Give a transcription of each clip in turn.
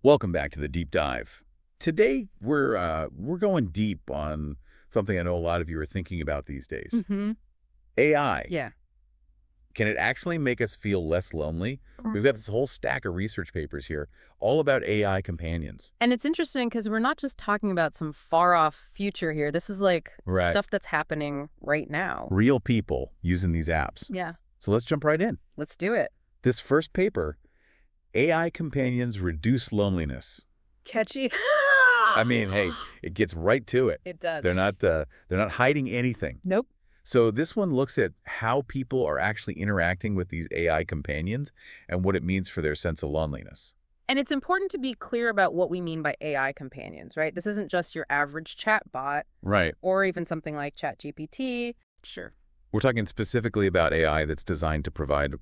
Welcome back to the deep dive. Today we're going deep on something I know a lot of you are thinking about these days. Mm-hmm. AI. Yeah. Can it actually make us feel less lonely? We've got this whole stack of research papers here all about AI companions. And it's interesting because we're not just talking about some far-off future here. This is like Right. stuff that's happening right now. Real people using these apps. Yeah. So let's jump right in. Let's do it. This first paper, AI companions reduce loneliness. Catchy. I mean, hey, it gets right to it. It does. They're not hiding anything. Nope. So this one looks at how people are actually interacting with these AI companions and what it means for their sense of loneliness. And it's important to be clear about what we mean by AI companions, right? This isn't just your average chatbot Right. or even something like ChatGPT. Sure. We're talking specifically about AI that's designed to provide,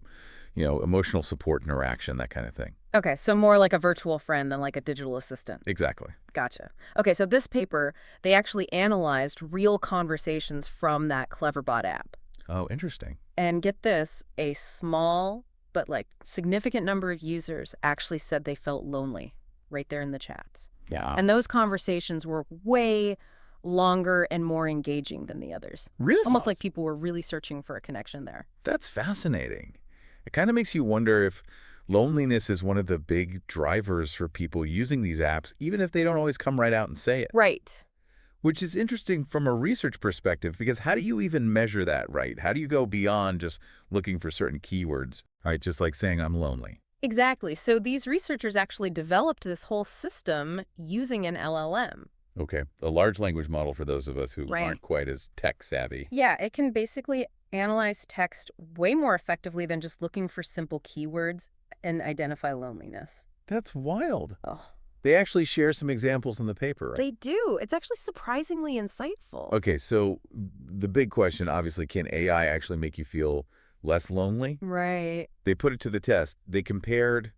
emotional support, interaction, that kind of thing. Okay, so more like a virtual friend than like a digital assistant. Exactly. Gotcha. Okay, so this paper, they actually analyzed real conversations from that Cleverbot app. Oh, interesting. And get this, a small but like significant number of users actually said they felt lonely right there in the chats. Yeah. And those conversations were way longer and more engaging than the others. Really? Almost like people were really searching for a connection there. That's fascinating. It kind of makes you wonder if loneliness is one of the big drivers for people using these apps, even if they don't always come right out and say it. Right. Which is interesting from a research perspective, because how do you even measure that, right? How do you go beyond just looking for certain keywords, right? Just like saying I'm lonely. Exactly. So these researchers actually developed this whole system using an LLM. Okay, a large language model for those of us who Right. aren't quite as tech savvy. Yeah, it can basically analyze text way more effectively than just looking for simple keywords and identify loneliness. That's wild. Oh, They actually share some examples in the paper, right? they do. It's actually surprisingly insightful. Okay, so the big question, obviously, can AI actually make you feel less lonely? Right. They put it to the test. They compared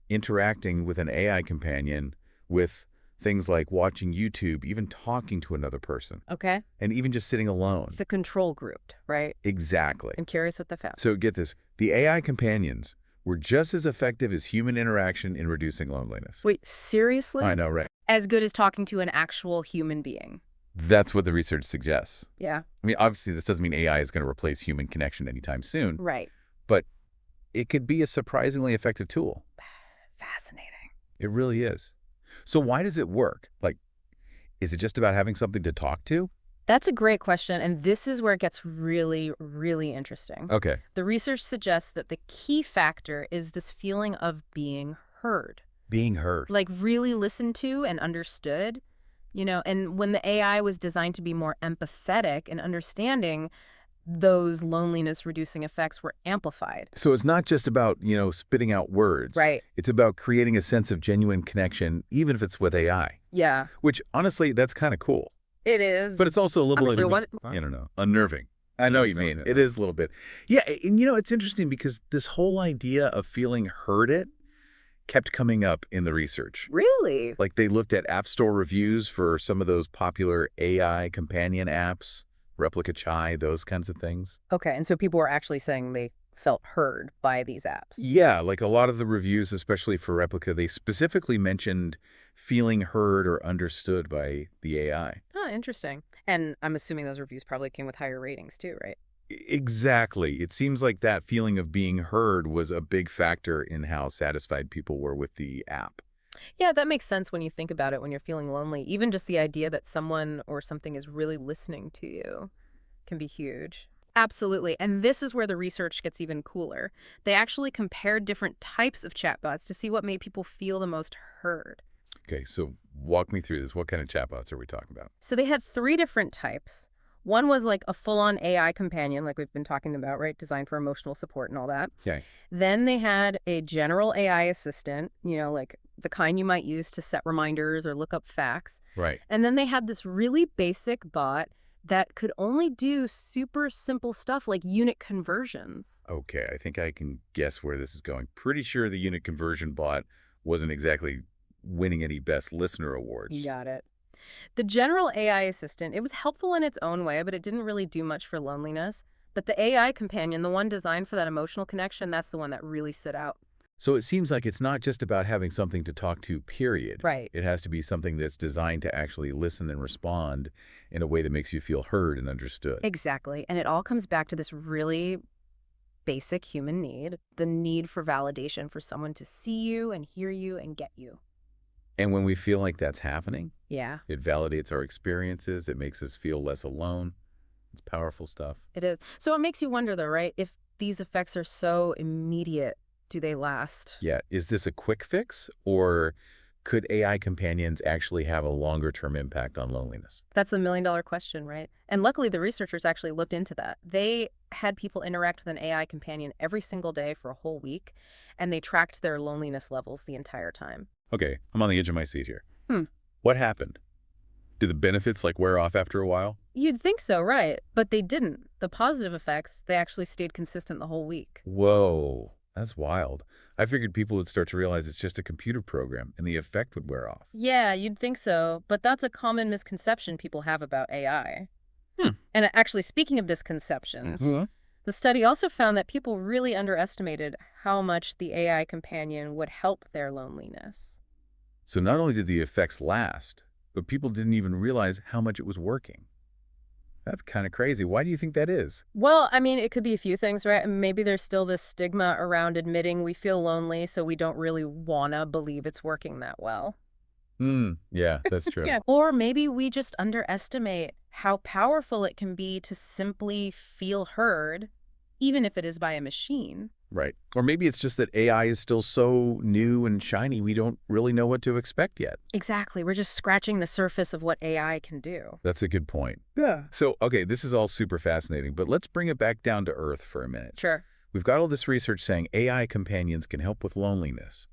interacting with an AI companion with things like watching YouTube, even talking to another person, Okay. and even just sitting alone. It's a control group, right? Exactly. I'm curious what they found. So get this, the AI companions were just as effective as human interaction in reducing loneliness. Wait, seriously? I know, right? As good as talking to an actual human being. That's what the research suggests. Yeah. I mean, obviously, this doesn't mean AI is going to replace human connection anytime soon, Right. but it could be a surprisingly effective tool. Fascinating. It really is. So why does it work? Like, is it just about having something to talk to? That's a great question, and this is where it gets really, really interesting. Okay. The research suggests that the key factor is this feeling of being heard, Being heard. like really listened to and understood, and when the AI was designed to be more empathetic and understanding, those loneliness-reducing effects were amplified. So it's not just about, spitting out words. Right. It's about creating a sense of genuine connection, even if it's with AI, Yeah, which honestly, that's kind of cool. it is. But it's also a little, I don't know. unnerving. I know what you mean. It is a little bit. Yeah, and it's interesting because this whole idea of feeling heard kept coming up in the research. Really? Like they looked at App Store reviews for some of those popular AI companion apps, Replica Chai, those kinds of things. Okay, and so people were actually saying they felt heard by these apps. Yeah, like a lot of the reviews, especially for Replica, they specifically mentioned feeling heard or understood by the AI. Oh, interesting. And I'm assuming those reviews probably came with higher ratings too, right? Exactly. It seems like that feeling of being heard was a big factor in how satisfied people were with the app. Yeah, that makes sense when you think about it when you're feeling lonely. Even just the idea that someone or something is really listening to you can be huge. Absolutely. And this is where the research gets even cooler. They actually compared different types of chatbots to see what made people feel the most heard. Okay, so walk me through this. What kind of chatbots are we talking about? So they had 3 different types. One was like a full-on AI companion, like we've been talking about, right? Designed for emotional support and all that. Okay. Then they had a general AI assistant, like the kind you might use to set reminders or look up facts. Right. And then they had this really basic bot that could only do super simple stuff like unit conversions. Okay, I think I can guess where this is going. Pretty sure the unit conversion bot wasn't exactly winning any best listener awards. You got it. The general AI assistant, it was helpful in its own way, but it didn't really do much for loneliness. But the AI companion, the one designed for that emotional connection, that's the one that really stood out. So it seems like it's not just about having something to talk to, period. Right. It has to be something that's designed to actually listen and respond in a way that makes you feel heard and understood. Exactly. And it all comes back to this really basic human need, the need for validation, for someone to see you and hear you and get you. And when we feel like that's happening, Yeah, it validates our experiences. It makes us feel less alone. It's powerful stuff. it is. So it makes you wonder, though, right? If these effects are so immediate, do they last? Yeah. Is this a quick fix, or could AI companions actually have a longer-term impact on loneliness? That's the million-dollar question, right? And luckily, the researchers actually looked into that. They had people interact with an AI companion every single day for a whole week, and they tracked their loneliness levels the entire time. Okay, I'm on the edge of my seat here. Hmm. What happened? Did the benefits wear off after a while? You'd think so, right? But they didn't. The positive effects, they actually stayed consistent the whole week. Whoa, that's wild. I figured people would start to realize it's just a computer program and the effect would wear off. Yeah, you'd think so, but that's a common misconception people have about AI. Hmm. And actually, speaking of misconceptions, the study also found that people really underestimated how much the AI companion would help their loneliness. So not only did the effects last, but people didn't even realize how much it was working. That's kind of crazy. Why do you think that is? Well, I mean, it could be a few things, right? Maybe there's still this stigma around admitting we feel lonely, so we don't really want to believe it's working that well. Yeah, that's true. Yeah. Or maybe we just underestimate how powerful it can be to simply feel heard, even if it is by a machine. Right. Or maybe it's just that AI is still so new and shiny, we don't really know what to expect yet. Exactly. We're just scratching the surface of what AI can do. That's a good point. Yeah. So, okay, this is all super fascinating, but let's bring it back down to earth for a minute. Sure. We've got all this research saying AI companions can help with loneliness.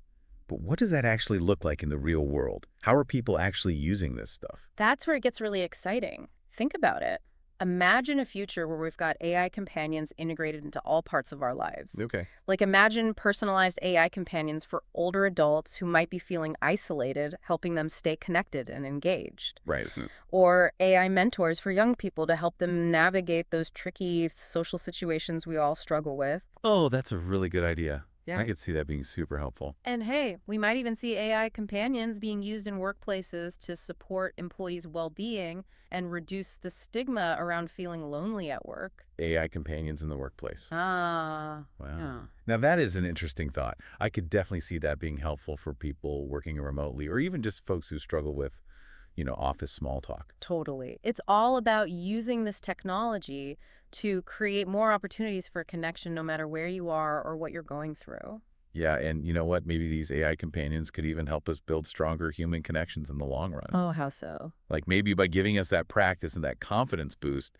But what does that actually look like in the real world? How are people actually using this stuff? That's where it gets really exciting. Think about it. Imagine a future where we've got AI companions integrated into all parts of our lives. Okay. Like imagine personalized AI companions for older adults who might be feeling isolated, helping them stay connected and engaged. Right. Or AI mentors for young people to help them navigate those tricky social situations we all struggle with. Oh, that's a really good idea. Yeah. I could see that being super helpful. And hey, we might even see AI companions being used in workplaces to support employees' well-being and reduce the stigma around feeling lonely at work. AI companions in the workplace. Ah. Wow. Yeah. Now that is an interesting thought. I could definitely see that being helpful for people working remotely or even just folks who struggle with, office small talk. Totally. It's all about using this technology to create more opportunities for connection no matter where you are or what you're going through. Yeah, and you know what? Maybe these AI companions could even help us build stronger human connections in the long run. Oh, how so? Like maybe by giving us that practice and that confidence boost,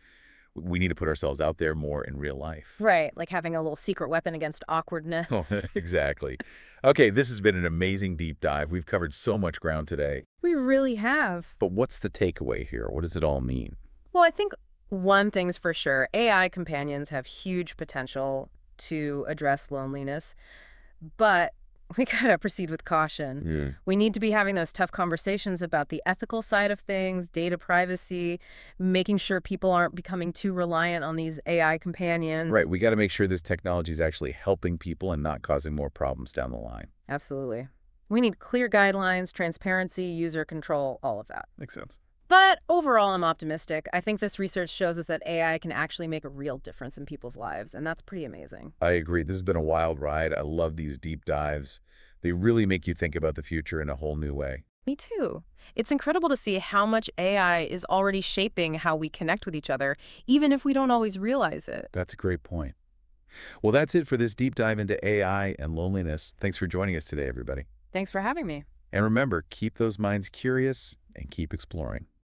we need to put ourselves out there more in real life. Right, like having a little secret weapon against awkwardness. Exactly. Okay, this has been an amazing deep dive. We've covered so much ground today. We really have. But what's the takeaway here? What does it all mean? Well, I think one thing's for sure, AI companions have huge potential to address loneliness, but we gotta proceed with caution. We need to be having those tough conversations about the ethical side of things, data privacy, making sure people aren't becoming too reliant on these AI companions. Right, we got to make sure this technology is actually helping people and not causing more problems down the line. Absolutely. We need clear guidelines, transparency, user control, all of that. Makes sense. But overall, I'm optimistic. I think this research shows us that AI can actually make a real difference in people's lives, and that's pretty amazing. I agree. This has been a wild ride. I love these deep dives. They really make you think about the future in a whole new way. Me too. It's incredible to see how much AI is already shaping how we connect with each other, even if we don't always realize it. That's a great point. Well, that's it for this deep dive into AI and loneliness. Thanks for joining us today, everybody. Thanks for having me. And remember, keep those minds curious and keep exploring.